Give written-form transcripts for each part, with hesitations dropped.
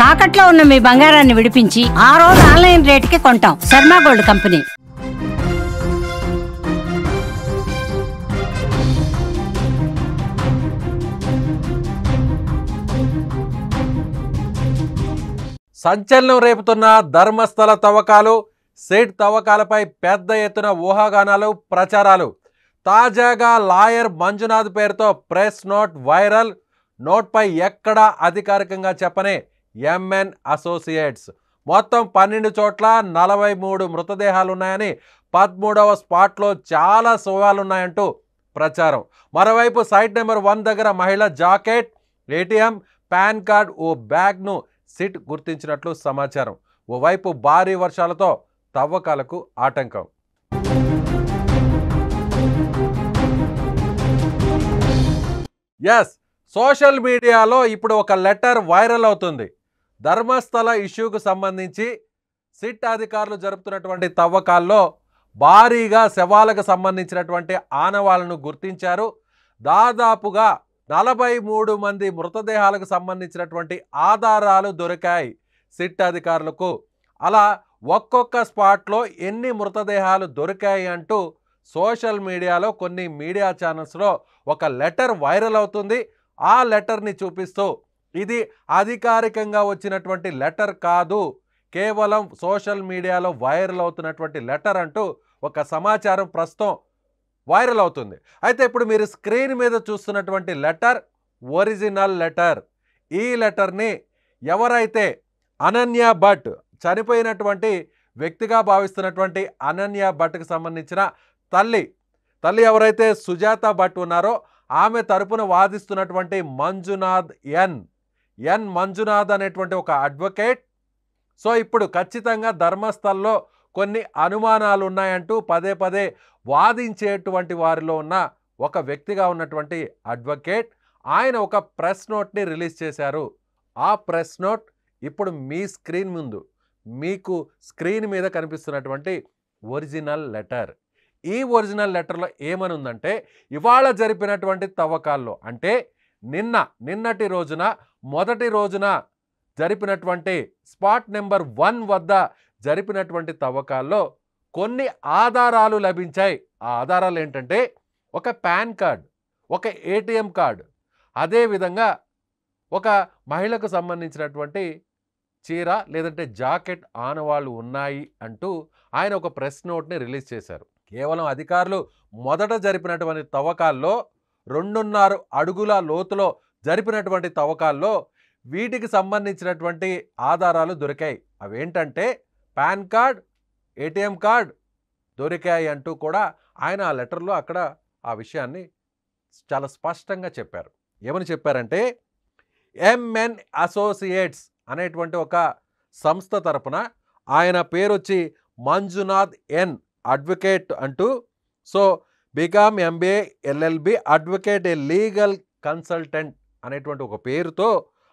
తాకట్లో ఉన్న మీ బంగారాన్ని విడిపించి ఆ రోజు ఆన్లైన్ రేటుకి కొంటాం. Sharma gold company. సంచలనం రేపుతున్న ధర్మస్థల తవ్వకాలు, సెట్ తవ్వకాలపై పెద్ద ఎత్తున ఊహాగానాలు, ప్రచారాలు. తాజాగా లాయర్ మంజునాథ్ పేరుతో ప్రెస్ నోట్ వైరల్. నోట్పై ఎక్కడా అధికారికంగా చెప్పనే ఎంఎన్ అసోసియేట్స్ మొత్తం 12 చోట్ల 43 మృతదేహాలున్నాయని, 13వ స్పాట్లో చాలా శవాలున్నాయంటూ ప్రచారం. మరోవైపు సైట్ నెంబర్ 1 దగ్గర మహిళ జాకెట్, ఏటీఎం, పాన్ కార్డ్, ఓ బ్యాగ్ను సిట్ గుర్తించినట్లు సమాచారం. ఓవైపు భారీ వర్షాలతో తవ్వకాలకు ఆటంకం. ఎస్, సోషల్ మీడియాలో ఇప్పుడు ఒక లెటర్ వైరల్ అవుతుంది. ధర్మస్థల ఇష్యూకు సంబంధించి సిట్ అధికారులు జరుపుతున్నటువంటి తవ్వకాల్లో భారీగా శవాలకు సంబంధించినటువంటి ఆనవాళ్లను గుర్తించారు. దాదాపుగా 43 మంది మృతదేహాలకు సంబంధించినటువంటి ఆధారాలు దొరికాయి సిట్ అధికారులకు. అలా ఒక్కొక్క స్పాట్లో ఎన్ని మృతదేహాలు దొరికాయి అంటూ సోషల్ మీడియాలో కొన్ని మీడియా ఛానల్స్లో ఒక లెటర్ వైరల్ అవుతుంది. ఆ లెటర్ని చూపిస్తూ ఇది అధికారికంగా వచ్చినటువంటి లెటర్ కాదు, కేవలం సోషల్ మీడియాలో వైరల్ అవుతున్నటువంటి లెటర్ అంటూ ఒక సమాచారం ప్రస్తుతం వైరల్ అవుతుంది. అయితే ఇప్పుడు మీరు స్క్రీన్ మీద చూస్తున్నటువంటి లెటర్ ఒరిజినల్ లెటర్. ఈ లెటర్ని ఎవరైతే అనన్య భట్, చనిపోయినటువంటి వ్యక్తిగా భావిస్తున్నటువంటి అనన్య భట్కి సంబంధించిన తల్లి ఎవరైతే సుజాత భట్ ఉన్నారో ఆమె తరపున వాదిస్తున్నటువంటి మంజునాథ్ ఎన్ మంజునాథ్ అనేటువంటి ఒక అడ్వకేట్. సో ఇప్పుడు ఖచ్చితంగా ధర్మస్థల్లో కొన్ని అనుమానాలు ఉన్నాయంటూ పదే పదే వాదించేటువంటి వారిలో ఉన్న ఒక వ్యక్తిగా ఉన్నటువంటి అడ్వకేట్ ఆయన ఒక ప్రెస్ నోట్ని రిలీజ్ చేశారు. ఆ ప్రెస్ నోట్ ఇప్పుడు మీ స్క్రీన్ ముందు, మీకు స్క్రీన్ మీద కనిపిస్తున్నటువంటి ఒరిజినల్ లెటర్. ఈ ఒరిజినల్ లెటర్లో ఏమని ఉందంటే, ఇవాళ జరిపినటువంటి తవ్వకాల్లో అంటే నిన్నటి రోజున మొదటి రోజున జరిపినటువంటి స్పాట్ నెంబర్ 1 వద్ద జరిపినటువంటి తవ్వకాల్లో కొన్ని ఆధారాలు లభించాయి. ఆ ఆధారాలు ఏంటంటే ఒక పాన్ కార్డ్, ఒక ఏటీఎం కార్డు, అదేవిధంగా ఒక మహిళకు సంబంధించినటువంటి చీర లేదంటే జాకెట్ ఆనవాళ్ళు ఉన్నాయి అంటూ ఆయన ఒక ప్రెస్ నోట్ని రిలీజ్ చేశారు. కేవలం అధికారులు మొదట జరిపినటువంటి తవ్వకాల్లో 2.5 అడుగుల లోతులో జరిపినటువంటి తవ్వకాల్లో వీటికి సంబంధించినటువంటి ఆధారాలు దొరికాయి. అవేంటంటే పాన్ కార్డ్, ఏటీఎం కార్డ్ దొరికాయి అంటూ కూడా ఆయన ఆ లెటర్లో అక్కడ ఆ విషయాన్ని చాలా స్పష్టంగా చెప్పారు. ఏమని చెప్పారంటే, ఎంఎన్ అసోసియేట్స్ అనేటువంటి ఒక సంస్థ తరపున ఆయన పేరు వచ్చి మంజునాథ్ ఎన్ అడ్వకేట్ అంటూ, so BCom MBA LLB advocate a legal consultant అనేటువంటి ఒక పేరుతో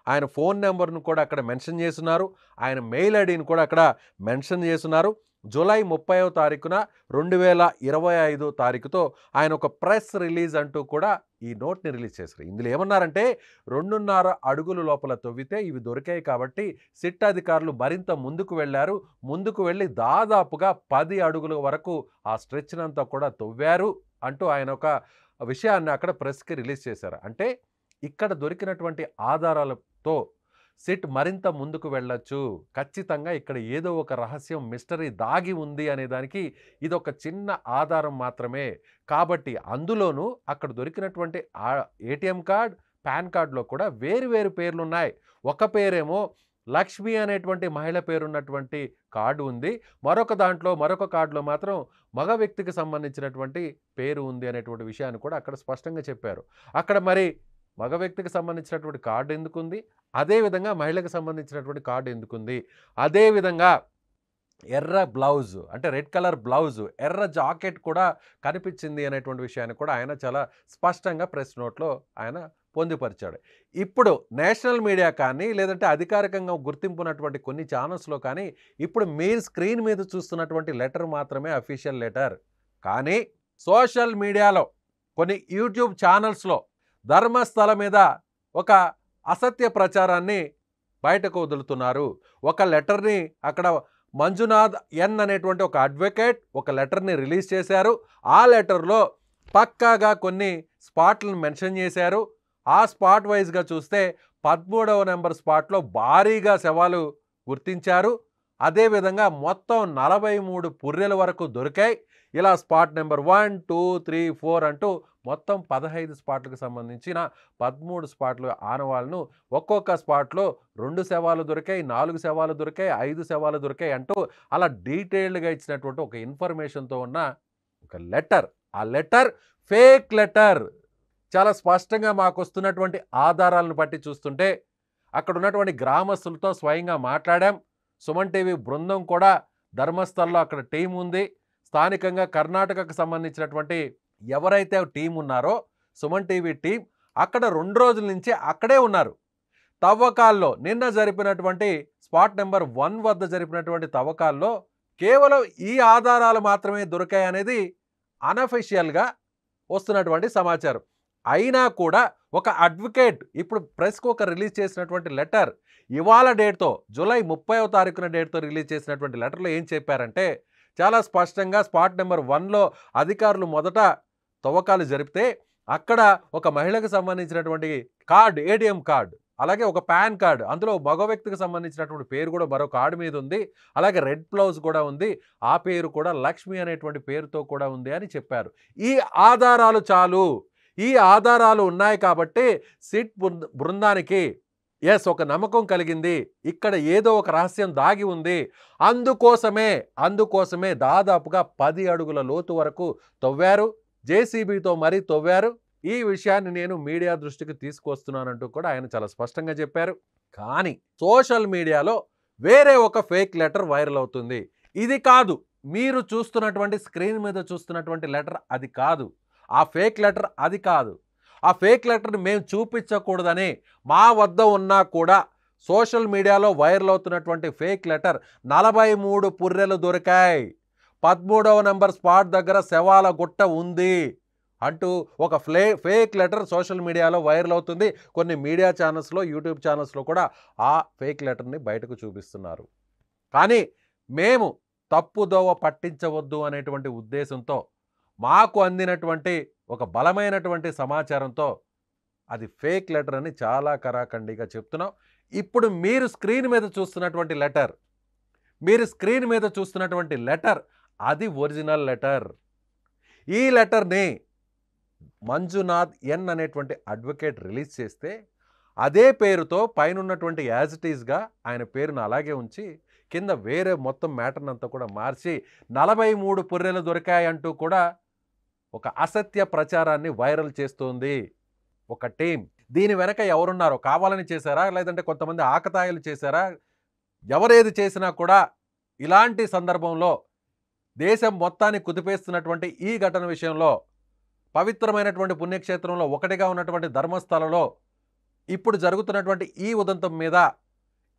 ఆయన ఫోన్ నెంబర్ను కూడా అక్కడ మెన్షన్ చేస్తున్నారు. ఆయన మెయిల్ ఐడిని కూడా అక్కడ మెన్షన్ చేస్తున్నారు. జూలై 30వ తారీఖున 2025 తారీఖుతో ఆయన ఒక ప్రెస్ రిలీజ్ అంటూ కూడా ఈ నోట్ని రిలీజ్ చేశారు. ఇందులో ఏమన్నారంటే 2.5 అడుగుల లోపల తవ్వితే ఇవి దొరికాయి కాబట్టి సిట్ అధికారులు మరింత ముందుకు వెళ్ళి దాదాపుగా 10 అడుగుల వరకు ఆ స్ట్రెచ్నంతా కూడా తవ్వారు అంటూ ఆయన ఒక విషయాన్ని అక్కడ ప్రెస్కి రిలీజ్ చేశారు. అంటే ఇక్కడ దొరికినటువంటి ఆధారాలతో సిట్ మరింత ముందుకు వెళ్ళొచ్చు, ఖచ్చితంగా ఇక్కడ ఏదో ఒక రహస్యం, మిస్టరీ దాగి ఉంది అనే దానికి ఇది ఒక చిన్న ఆధారం మాత్రమే. కాబట్టి అందులోనూ అక్కడ దొరికినటువంటి ఏటీఎం కార్డ్, పాన్ కార్డులో కూడా వేరు పేర్లు ఉన్నాయి. ఒక పేరేమో లక్ష్మి అనేటువంటి మహిళ పేరున్నటువంటి కార్డు ఉంది, మరొక కార్డులో మాత్రం మగ వ్యక్తికి సంబంధించినటువంటి పేరు ఉంది అనేటువంటి విషయాన్ని కూడా అక్కడ స్పష్టంగా చెప్పారు. అక్కడ మరి మగ వ్యక్తికి సంబంధించినటువంటి కార్డు ఎందుకుంది, అదేవిధంగా మహిళకు సంబంధించినటువంటి కార్డు ఎందుకుంది, అదేవిధంగా ఎర్ర బ్లౌజ్ అంటే రెడ్ కలర్ బ్లౌజ్, ఎర్ర జాకెట్ కూడా కనిపించింది అనేటువంటి విషయాన్ని కూడా ఆయన చాలా స్పష్టంగా ప్రెస్ నోట్లో ఆయన పొందుపరిచాడు. ఇప్పుడు నేషనల్ మీడియా కానీ లేదంటే అధికారికంగా గుర్తింపున్నటువంటి కొన్ని ఛానల్స్లో కానీ ఇప్పుడు మీరు స్క్రీన్ మీద చూస్తున్నటువంటి లెటర్ మాత్రమే అఫీషియల్ లెటర్. కానీ సోషల్ మీడియాలో కొన్ని యూట్యూబ్ ఛానల్స్లో ధర్మస్థల మీద ఒక అసత్య ప్రచారాన్ని బయటకు వదులుతున్నారు. ఒక లెటర్ని అక్కడ మంజునాథ్ ఎన్ అనేటువంటి ఒక అడ్వకేట్ ఒక లెటర్ని రిలీజ్ చేశారు. ఆ లెటర్లో పక్కాగా కొన్ని స్పాట్లను మెన్షన్ చేశారు. ఆ స్పాట్ వైజ్గా చూస్తే 13వ నెంబర్ స్పాట్లో భారీగా శవాలు గుర్తించారు. అదేవిధంగా మొత్తం 43 పుర్రెల వరకు దొరికాయి. ఇలా స్పాట్ నెంబర్ 1, 2, 3, 4 అంటూ మొత్తం 15 స్పాట్లకు సంబంధించిన 13 స్పాట్ల ఆనవాళ్ళను ఒక్కొక్క స్పాట్లో 2 శవాలు దొరికాయి, 4 శవాలు దొరికాయి, 5 శవాలు దొరికాయి అంటూ అలా డీటెయిల్డ్గా ఇచ్చినటువంటి ఒక ఇన్ఫర్మేషన్తో ఉన్న ఒక లెటర్. ఆ లెటర్ ఫేక్ లెటర్. చాలా స్పష్టంగా మాకు వస్తున్నటువంటి ఆధారాలను బట్టి చూస్తుంటే అక్కడ ఉన్నటువంటి గ్రామస్తులతో స్వయంగా మాట్లాడాం. సుమన్ టీవీ బృందం కూడా ధర్మస్థల్లో అక్కడ టీం ఉంది. స్థానికంగా కర్ణాటకకు సంబంధించినటువంటి ఎవరైతే టీం ఉన్నారో సుమన్ టీవీ టీం అక్కడ 2 రోజుల నుంచి అక్కడే ఉన్నారు. తవ్వకాల్లో నిన్న జరిపినటువంటి స్పాట్ నెంబర్ 1 వద్ద జరిపినటువంటి తవ్వకాల్లో కేవలం ఈ ఆధారాలు మాత్రమే దొరికాయి అనేది అనఫిషియల్గా వస్తున్నటువంటి సమాచారం. అయినా కూడా ఒక అడ్వకేట్ ఇప్పుడు ప్రెస్కు ఒక రిలీజ్ చేసినటువంటి లెటర్ ఇవాళ డేట్తో జూలై 30వ తారీఖున డేట్తో రిలీజ్ చేసినటువంటి లెటర్లో ఏం చెప్పారంటే చాలా స్పష్టంగా స్పాట్ నెంబర్ 1లో అధికారులు మొదట తవ్వకాలు జరిపితే అక్కడ ఒక మహిళకు సంబంధించినటువంటి కార్డు, ఏటీఎం కార్డు, అలాగే ఒక పాన్ కార్డు, అందులో మగ వ్యక్తికి సంబంధించినటువంటి పేరు కూడా మరో కార్డు మీద ఉంది, అలాగే రెడ్ బ్లౌజ్ కూడా ఉంది, ఆ పేరు కూడా లక్ష్మి అనేటువంటి పేరుతో కూడా ఉంది అని చెప్పారు. ఈ ఆధారాలు చాలు. ఈ ఆధారాలు ఉన్నాయి కాబట్టి సిట్ బృందానికి ఒక నమ్మకం కలిగింది, ఇక్కడ ఏదో ఒక రహస్యం దాగి ఉంది. అందుకోసమే దాదాపుగా 10 అడుగుల లోతు వరకు తవ్వారు, జేసీబీతో మరీ తవ్వారు. ఈ విషయాన్ని నేను మీడియా దృష్టికి తీసుకొస్తున్నానంటూ కూడా ఆయన చాలా స్పష్టంగా చెప్పారు. కానీ సోషల్ మీడియాలో వేరే ఒక ఫేక్ లెటర్ వైరల్ అవుతుంది. ఇది కాదు, మీరు చూస్తున్నటువంటి స్క్రీన్ మీద చూస్తున్నటువంటి లెటర్ అది కాదు. ఆ ఫేక్ లెటర్ అది కాదు. ఆ ఫేక్ లెటర్ని మేము చూపించకూడదని మా వద్ద ఉన్నా కూడా సోషల్ మీడియాలో వైరల్ అవుతున్నటువంటి ఫేక్ లెటర్ 43 పుర్రెలు దొరికాయి, 13వ నెంబర్ స్పాట్ దగ్గర శవాల గుట్ట ఉంది అంటూ ఒక ఫేక్ లెటర్ సోషల్ మీడియాలో వైరల్ అవుతుంది. కొన్ని మీడియా ఛానల్స్లో, యూట్యూబ్ ఛానల్స్లో కూడా ఆ ఫేక్ లెటర్ని బయటకు చూపిస్తున్నారు. కానీ మేము తప్పుదోవ పట్టించవద్దు అనేటువంటి ఉద్దేశంతో మాకు అందినటువంటి ఒక బలమైనటువంటి సమాచారంతో అది ఫేక్ లెటర్ అని చాలా కరాఖండిగా చెప్తున్నాం. ఇప్పుడు మీరు స్క్రీన్ మీద చూస్తున్నటువంటి లెటర్ అది ఒరిజినల్ లెటర్. ఈ లెటర్ని మంజునాథ్ ఎన్ అనేటువంటి అడ్వకేట్ రిలీజ్ చేస్తే అదే పేరుతో పైన ఉన్నటువంటి యాజ్ ఇట్ ఈస్గా ఆయన పేరును అలాగే ఉంచి కింద వేరే మొత్తం మ్యాటర్ని అంతా కూడా మార్చి 43 పుర్రెలు దొరికాయంటూ కూడా ఒక అసత్య ప్రచారాన్ని వైరల్ చేస్తోంది ఒక టీం. దీని వెనక ఎవరున్నారో, కావాలని చేశారా లేదంటే కొంతమంది ఆకతాయిలు చేశారా, ఎవరేది చేసినా కూడా ఇలాంటి సందర్భంలో దేశం మొత్తాన్ని కుదిపేస్తున్నటువంటి ఈ ఘటన విషయంలో పవిత్రమైనటువంటి పుణ్యక్షేత్రంలో ఒకటిగా ఉన్నటువంటి ధర్మస్థలలో ఇప్పుడు జరుగుతున్నటువంటి ఈ ఉదంతం మీద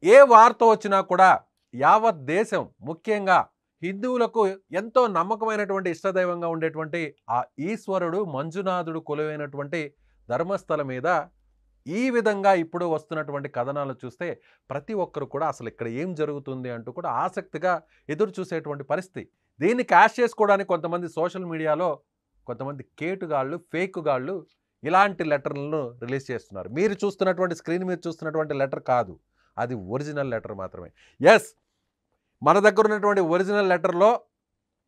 ఏ వార్త వచ్చినా కూడా యావత్ దేశం, ముఖ్యంగా హిందువులకు ఎంతో నమ్మకమైనటువంటి ఇష్టదైవంగా ఉండేటువంటి ఆ ఈశ్వరుడు మంజునాథుడు కొలువైనటువంటి ధర్మస్థలం మీద ఈ విధంగా ఇప్పుడు వస్తున్నటువంటి కథనాలు చూస్తే ప్రతి ఒక్కరు కూడా అసలు ఇక్కడ ఏం జరుగుతుంది అంటూ కూడా ఆసక్తిగా ఎదురు చూసేటువంటి పరిస్థితి. దీన్ని క్యాష్ చేసుకోవడానికి కొంతమంది సోషల్ మీడియాలో కొంతమంది కేటుగాళ్ళు, ఫేక్గాళ్ళు ఇలాంటి లెటర్లను రిలీజ్ చేస్తున్నారు. మీరు చూస్తున్నటువంటి స్క్రీన్ మీద చూస్తున్నటువంటి లెటర్ కాదు, అది ఒరిజినల్ లెటర్ మాత్రమే. ఎస్, మన దగ్గర ఉన్నటువంటి ఒరిజినల్ లెటర్లో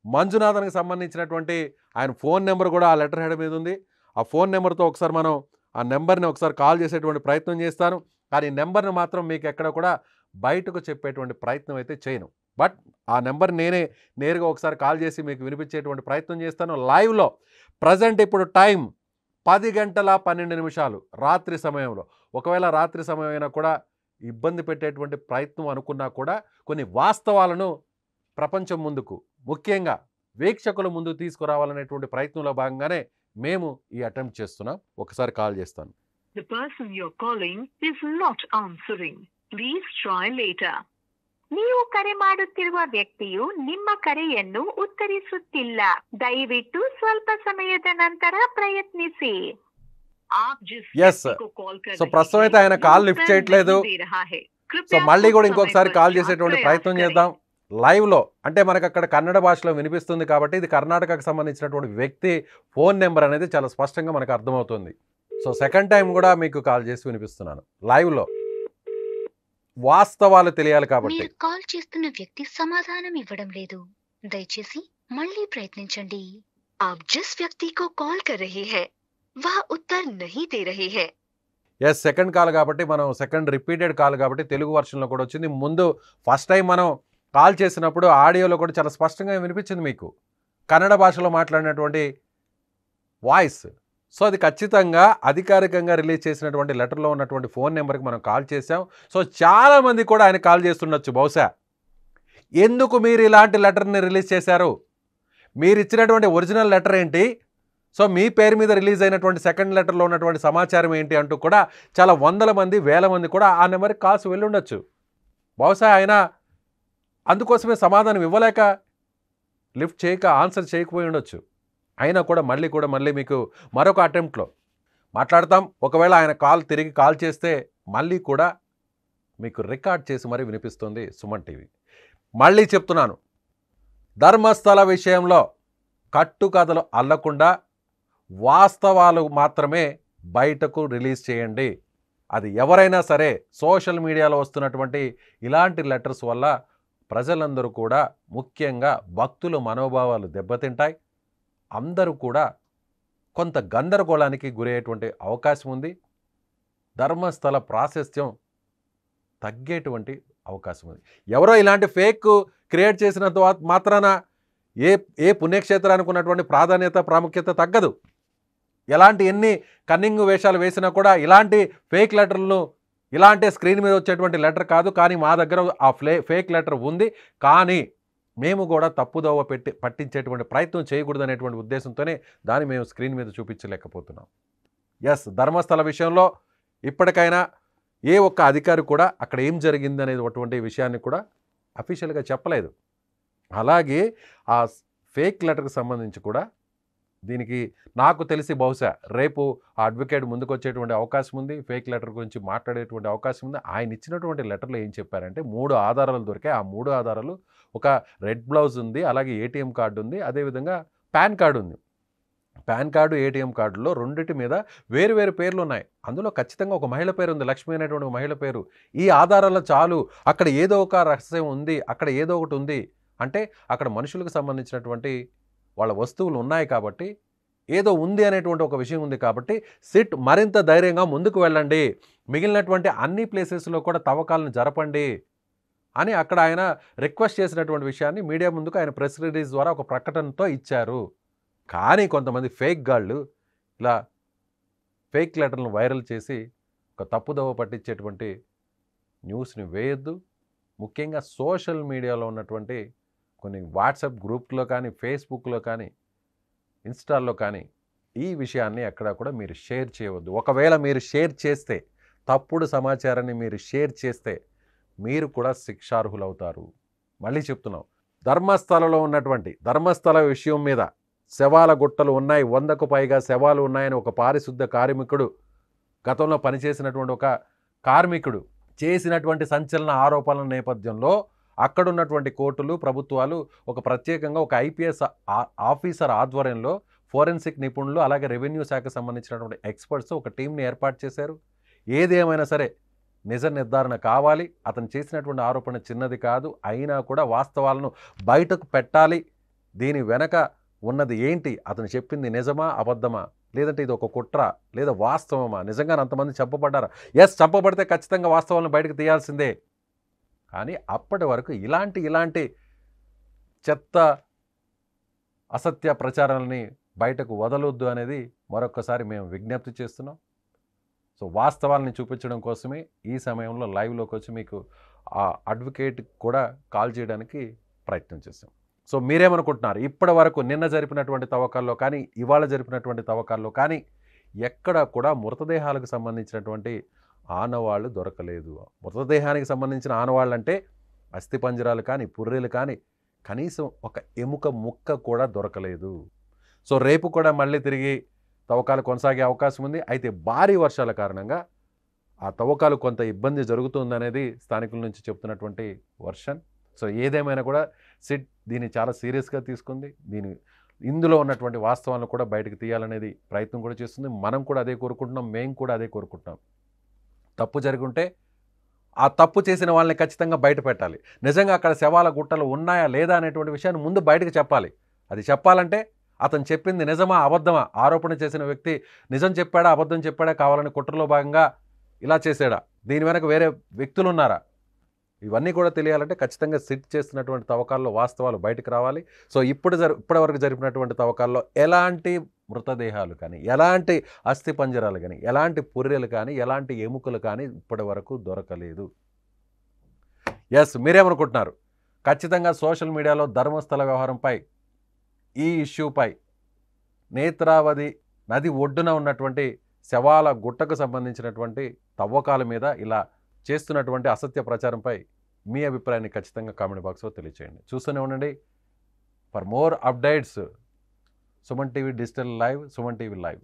మంజునాథన్కి సంబంధించినటువంటి ఆయన ఫోన్ నెంబర్ కూడా ఆ లెటర్ హెడ్ మీద ఉంది. ఆ ఫోన్ నెంబర్తో ఒకసారి మనం ఆ నెంబర్ని ఒకసారి కాల్ చేసేటువంటి ప్రయత్నం చేస్తాను. కానీ నెంబర్ని మాత్రం మీకు ఎక్కడ కూడా బయటకు చెప్పేటువంటి ప్రయత్నం అయితే చేయను. బట్ ఆ నెంబర్ నేరుగా ఒకసారి కాల్ చేసి మీకు వినిపించేటువంటి ప్రయత్నం చేస్తాను లైవ్లో. ప్రజెంట్ ఇప్పుడు టైం 10:12 రాత్రి సమయంలో. ఒకవేళ రాత్రి సమయం అయినా కూడా ఇబ్బంది పెట్టేటువంటి ప్రయత్నం అనుకున్నా కూడా కొన్ని వాస్తవాలను ప్రపంచం ముందుకు, ముఖ్యంగా వీక్షకుల ముందు తీసుకురావాలనేటువంటి ప్రయత్నంలో భాగంగానే మేము ఈ అటెంప్ట్ చేస్తున్నాం. ఒకసారి కాల్ చేస్తాను. The person you're calling is not answering. Please try later. ನೀವು ಕರೆ ಮಾಡುತ್ತಿರುವ ವ್ಯಕ್ತಿಯು ನಿಮ್ಮ ಕರೆಯನ್ನು ಉತ್ತರಿಸುತ್ತಿಲ್ಲ. ದಯವಿಟ್ಟು ಸ್ವಲ್ಪ ಸಮಯದ ನಂತರ ಪ್ರಯತ್ನಿಸಿ. आप जिस Yes, व्यक्ति को कॉल कर సో रहे ప్రస్తుతం అయితే ఆయన हैं, కాల్ वो లిఫ్ట్ उत्तर చేయట్లేదు. नहीं दे रहा है. సో మళ్ళీ కూడా ఇంకొకసారి కాల్ చేసేటువంటి ప్రయత్నం చేద్దాం లైవ్లో. అంటే మనకు అక్కడ కన్నడ భాషలో వినిపిస్తుంది కాబట్టి ఇది కర్ణాటకకు సంబంధించినటువంటి వ్యక్తి ఫోన్ నెంబర్ అనేది చాలా స్పష్టంగా మనకు అర్థమవుతుంది. సో సెకండ్ టైం కూడా మీకు కాల్ చేసి వినిపిస్తున్నాను లైవ్లో. వాస్తవాలు తెలియాలి కాబట్టి. మీరు కాల్ చేస్తున్న వ్యక్తి సమాధానం ఇవ్వడం లేదు, దయచేసి మళ్ళీ ప్రయత్నించండి. आप जिस व्यक्ति को कॉल कर रहे हैं वह उत्तर नहीं दे रहे हैं. ఎస్, సెకండ్ కాల్ కాబట్టి మనం సెకండ్ రిపీటెడ్ కాల్ కాబట్టి తెలుగు వర్షన్లో కూడా వచ్చింది. ముందు ఫస్ట్ టైం మనం కాల్ చేసినప్పుడు ఆడియోలో కూడా చాలా స్పష్టంగా వినిపించింది మీకు కన్నడ భాషలో మాట్లాడినటువంటి వాయిస్. సో అది ఖచ్చితంగా అధికారికంగా రిలీజ్ చేసినటువంటి లెటర్లో ఉన్నటువంటి ఫోన్ నెంబర్కి మనం కాల్ చేసాం. సో చాలామంది కూడా ఆయన కాల్ చేస్తుండొచ్చు బహుశా. ఎందుకు మీరు ఇలాంటి లెటర్ని రిలీజ్ చేశారు, మీరు ఇచ్చినటువంటి ఒరిజినల్ లెటర్ ఏంటి, సో మీ పేరు మీద రిలీజ్ అయినటువంటి సెకండ్ లెటర్లో ఉన్నటువంటి సమాచారం ఏంటి అంటూ కూడా చాలా వందల మంది వేల మంది కూడా ఆ నెంబర్కి కాల్స్ వెళ్ళుండొచ్చు. బహుశా ఆయన అందుకోసమే సమాధానం ఇవ్వలేక లిఫ్ట్ చేయక ఆన్సర్ చేయకపోయి ఉండొచ్చు. అయినా కూడా మళ్ళీ మీకు మరొక అటెంప్ట్లో మాట్లాడతాం. ఒకవేళ ఆయన తిరిగి కాల్ చేస్తే మళ్ళీ కూడా మీకు రికార్డ్ చేసి మరీ వినిపిస్తుంది సుమన్ టీవీ. మళ్ళీ చెప్తున్నాను, ధర్మస్థల విషయంలో కట్టుకథలు అల్లకుండా వాస్తవాలు మాత్రమే బయటకు రిలీజ్ చేయండి. అది ఎవరైనా సరే. సోషల్ మీడియాలో వస్తున్నటువంటి ఇలాంటి లెటర్స్ వల్ల ప్రజలందరూ కూడా, ముఖ్యంగా భక్తుల మనోభావాలు దెబ్బతింటాయి. అందరూ కూడా కొంత గందరగోళానికి గురయ్యేటువంటి అవకాశం ఉంది. ధర్మస్థల ప్రాశస్త్యం తగ్గేటువంటి అవకాశం ఉంది. ఎవరో ఇలాంటి ఫేక్ క్రియేట్ చేసినంత మాత్రాన ఏ పుణ్యక్షేత్రానికి ఉన్నటువంటి ప్రాధాన్యత ప్రాముఖ్యత తగ్గదు. ఎన్ని కన్నింగ్ వేషాలు వేసినా కూడా ఇలాంటి ఫేక్ లెటర్లను ఇలాంటి స్క్రీన్ మీద వచ్చేటువంటి లెటర్ కాదు. కానీ మా దగ్గర ఆ ఫేక్ లెటర్ ఉంది, కానీ మేము కూడా తప్పుదోవ పట్టించేటువంటి ప్రయత్నం చేయకూడదు అనేటువంటి ఉద్దేశంతోనే దాన్ని మేము స్క్రీన్ మీద చూపించలేకపోతున్నాం. ఎస్, ధర్మస్థల విషయంలో ఇప్పటికైనా ఏ ఒక్క అధికారి కూడా అక్కడ ఏం జరిగింది అనేటువంటి విషయాన్ని కూడా అఫీషియల్గా చెప్పలేదు. అలాగే ఆ ఫేక్ లెటర్కి సంబంధించి కూడా దీనికి నాకు తెలిసి బహుశా రేపు ఆ అడ్వకేట్ ముందుకు వచ్చేటువంటి అవకాశం ఉంది. ఫేక్ లెటర్ గురించి మాట్లాడేటువంటి అవకాశం ఉంది. ఆయన ఇచ్చినటువంటి లెటర్లో ఏం చెప్పారంటే 3 ఆధారాలు దొరికాయి. ఆ 3 ఆధారాలు ఒక రెడ్ బ్లౌజ్ ఉంది, అలాగే ఏటీఎం కార్డు ఉంది, అదేవిధంగా పాన్ కార్డు ఉంది. పాన్ కార్డు ఏటీఎం కార్డులో రెండింటి మీద వేరు పేర్లు ఉన్నాయి. అందులో ఖచ్చితంగా ఒక మహిళ పేరు ఉంది, లక్ష్మి అనేటువంటి ఒక మహిళ పేరు. ఈ ఆధారాలు చాలు, అక్కడ ఏదో ఒక రహస్యం ఉంది, అక్కడ ఏదో ఒకటి ఉంది అంటే అక్కడ మనుషులకు సంబంధించినటువంటి వాళ్ళ వస్తువులు ఉన్నాయి కాబట్టి ఏదో ఉంది అనేటువంటి ఒక విషయం ఉంది కాబట్టి సిట్ మరింత ధైర్యంగా ముందుకు వెళ్ళండి, మిగిలినటువంటి అన్ని ప్లేసెస్లో కూడా తవ్వకాలను జరపండి అని అక్కడ ఆయన రిక్వెస్ట్ చేసినటువంటి విషయాన్ని మీడియా ముందుకు ఆయన ప్రెస్ రిలీజ్ ద్వారా ఒక ప్రకటనతో ఇచ్చారు. కానీ కొంతమంది ఫేక్ గాళ్ళు ఇలా ఫేక్ లెటర్లను వైరల్ చేసి ఒక తప్పుదోవ పట్టించేటువంటి న్యూస్ని వేయొద్దు. ముఖ్యంగా సోషల్ మీడియాలో ఉన్నటువంటి కొన్ని వాట్సాప్ గ్రూప్లో కానీ, ఫేస్బుక్లో కానీ, ఇన్స్టాల్లో కానీ ఈ విషయాన్ని ఎక్కడా కూడా మీరు షేర్ చేయవద్దు. ఒకవేళ మీరు షేర్ చేస్తే, తప్పుడు సమాచారాన్ని మీరు షేర్ చేస్తే మీరు కూడా శిక్షార్హులవుతారు. మళ్ళీ చెప్తున్నాం, ధర్మస్థలలో ఉన్నటువంటి ధర్మస్థల విషయం మీద శవాల గుట్టలు ఉన్నాయి, 100కు పైగా శవాలు ఉన్నాయని ఒక పారిశుద్ధ కార్మికుడు, గతంలో పనిచేసినటువంటి ఒక కార్మికుడు చేసినటువంటి సంచలన ఆరోపణల నేపథ్యంలో అక్కడున్నటువంటి కోర్టులు, ప్రభుత్వాలు ఒక ప్రత్యేకంగా ఒక ఐపీఎస్ ఆఫీసర్ ఆధ్వర్యంలో ఫోరెన్సిక్ నిపుణులు, అలాగే రెవెన్యూ శాఖకు సంబంధించినటువంటి ఎక్స్పర్ట్స్ ఒక టీంని ఏర్పాటు చేశారు. ఏదేమైనా సరే నిజ నిర్ధారణ కావాలి. అతను చేసినటువంటి ఆరోపణ చిన్నది కాదు, అయినా కూడా వాస్తవాలను బయటకు పెట్టాలి. దీని వెనక ఉన్నది ఏంటి, అతను చెప్పింది నిజమా అబద్ధమా, లేదంటే ఇది ఒక కుట్ర లేదా వాస్తవమా, నిజంగా అంతమంది చంపబడ్డారా? ఎస్, చంపబడితే ఖచ్చితంగా వాస్తవాలను బయటకు తీయాల్సిందే. కానీ అప్పటి వరకు ఇలాంటి చెత్త అసత్య ప్రచారాలని బయటకు వదలొద్దు అనేది మరొకసారి మేము విజ్ఞప్తి చేస్తున్నాం. సో వాస్తవాలని చూపించడం కోసమే ఈ సమయంలో లైవ్లోకి వచ్చి మీకు ఆ అడ్వకేట్ కూడా కాల్ చేయడానికి ప్రయత్నం చేస్తాం. సో మీరేమనుకుంటున్నారు? ఇప్పటి వరకు నిన్న జరిపినటువంటి తవ్వకాల్లో కానీ, ఇవాళ జరిపినటువంటి తవ్వకాల్లో కానీ ఎక్కడ కూడా మృతదేహాలకు సంబంధించినటువంటి ఆనవాళ్ళు దొరకలేదు. మృతదేహానికి సంబంధించిన ఆనవాళ్ళు అంటే అస్థిపంజరాలు కానీ, పుర్రెలు కానీ, కనీసం ఒక ఎముక ముక్క కూడా దొరకలేదు. సో రేపు కూడా మళ్ళీ తిరిగి తవ్వకాలు కొనసాగే అవకాశం ఉంది. అయితే భారీ వర్షాల కారణంగా ఆ తవ్వకాలు కొంత ఇబ్బంది జరుగుతుందనేది స్థానికుల నుంచి చెప్తున్నటువంటి వర్షన్. సో ఏదేమైనా కూడా సిట్ దీన్ని చాలా సీరియస్గా తీసుకుంది. ఇందులో ఉన్నటువంటి వాస్తవాలను కూడా బయటకు తీయాలనేది ప్రయత్నం కూడా చేస్తుంది. మనం కూడా అదే కోరుకుంటున్నాం, మేము కూడా అదే కోరుకుంటున్నాం. తప్పు జరుగుంటే ఆ తప్పు చేసిన వాళ్ళని ఖచ్చితంగా బయట పెట్టాలి. నిజంగా అక్కడ శవాల గుట్టలు ఉన్నాయా లేదా అనేటువంటి విషయాన్ని ముందు బయటకు చెప్పాలి. అది చెప్పాలంటే అతను చెప్పింది నిజమా అబద్ధమా, ఆరోపణ చేసిన వ్యక్తి నిజం చెప్పాడా అబద్ధం చెప్పాడా, కావాలని కుట్రలో భాగంగా ఇలా చేసాడా, దీని వెనక వేరే వ్యక్తులు ఉన్నారా, ఇవన్నీ కూడా తెలియాలంటే ఖచ్చితంగా సిట్ చేస్తున్నటువంటి తవ్వకాల్లో వాస్తవాలు బయటకు రావాలి. సో ఇప్పటివరకు జరిపినటువంటి తవ్వకాల్లో ఎలాంటి మృతదేహాలు కానీ, ఎలాంటి అస్థి పంజరాలు కానీ, ఎలాంటి పుర్రెలు కానీ, ఎలాంటి ఎముకలు కానీ ఇప్పటి వరకు దొరకలేదు. ఎస్, మీరేమనుకుంటున్నారు? ఖచ్చితంగా సోషల్ మీడియాలో ధర్మస్థల వ్యవహారంపై, ఈ ఇష్యూపై, నేత్రావతి నది ఒడ్డున ఉన్నటువంటి శవాల గుట్టకు సంబంధించినటువంటి తవ్వకాల మీద ఇలా చేస్తున్నటువంటి అసత్య ప్రచారంపై మీ అభిప్రాయాన్ని ఖచ్చితంగా కామెంట్ బాక్స్లో తెలియచేయండి. చూస్తూనే ఉండండి for more updates. Suman TV digital live, Suman TV live.